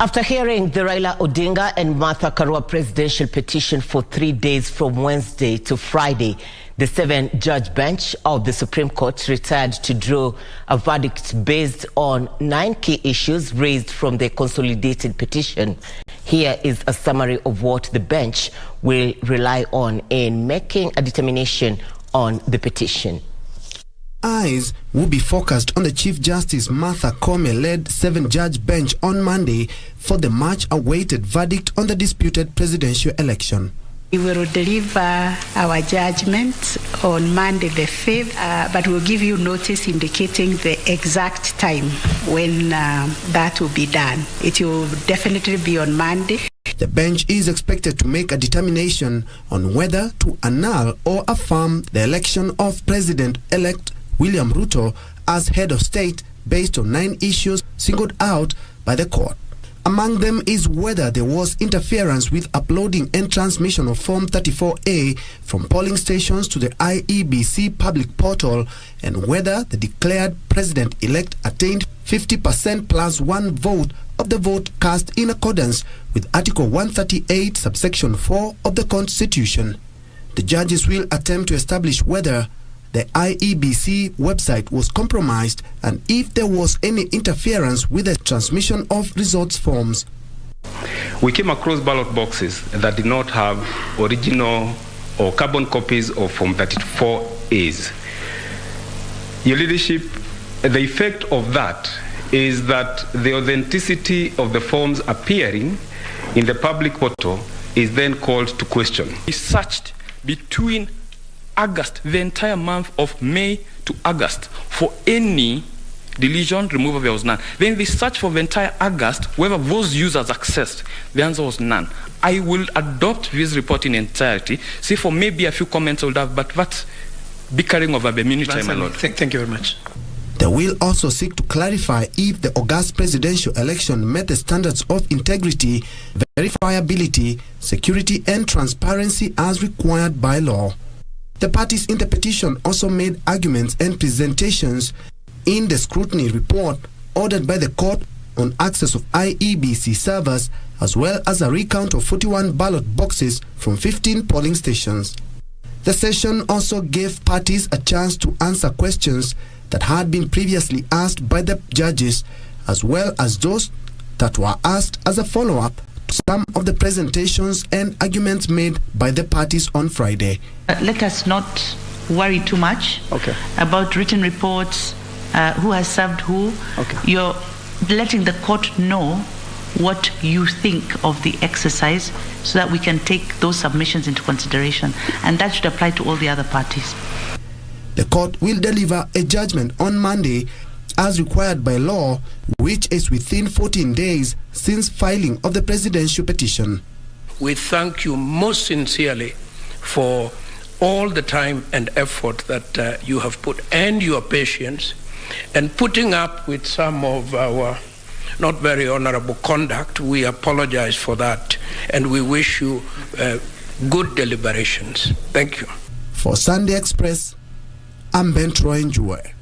After hearing the Raila, Odinga and Karua presidential petition for 3 days from Wednesday to Friday, the 7-judge bench of the Supreme Court retired to draw a verdict based on 9 key issues raised from the consolidated petition. Here is a summary of what the bench will rely on in making a determination on the petition. Eyes will be focused on the Chief Justice Martha Koome-led 7-judge bench on Monday for the much-awaited verdict on the disputed presidential election. We will deliver our judgment on Monday the 5th, but we'll give you notice indicating the exact time when that will be done. It will definitely be on Monday. The bench is expected to make a determination on whether to annul or affirm the election of President-elect William Ruto as head of state based on 9 issues singled out by the court. Among them is whether there was interference with uploading and transmission of Form 34A from polling stations to the IEBC public portal, and whether the declared president-elect attained 50% plus 1 vote of the vote cast in accordance with Article 138, subsection 4 of the Constitution. The judges will attempt to establish whether the IEBC website was compromised and if there was any interference with the transmission of results forms. We came across ballot boxes that did not have original or carbon copies of Form 34As. Your leadership, the effect of that is that the authenticity of the forms appearing in the public portal is then called to question. We searched between August, the entire month of May to August, for any deletion, removal, there was none. Then they searched for the entire August, whether those users accessed, the answer was none. I will adopt this report in entirety, see for maybe a few comments I would have, but that's bickering over the minute time, my lord. Thank you very much. They will also seek to clarify if the August presidential election met the standards of integrity, verifiability, security and transparency as required by law. The parties in the petition also made arguments and presentations in the scrutiny report ordered by the court on access of IEBC servers, as well as a recount of 41 ballot boxes from 15 polling stations. The session also gave parties a chance to answer questions that had been previously asked by the judges, as well as those that were asked as a follow-up to some of the presentations and arguments made by the parties on Friday. Let us not worry too much about written reports, who has served who. You're letting the court know what you think of the exercise so that we can take those submissions into consideration, and that should apply to all the other parties. The court will deliver a judgment on Monday as required by law, which is within 14 days since filing of the presidential petition. We thank you most sincerely for all the time and effort that you have put, and your patience, and putting up with some of our not very honorable conduct. We apologize for that, and we wish you good deliberations. Thank you. For Sunday Express, I'm Ben Troy Njue.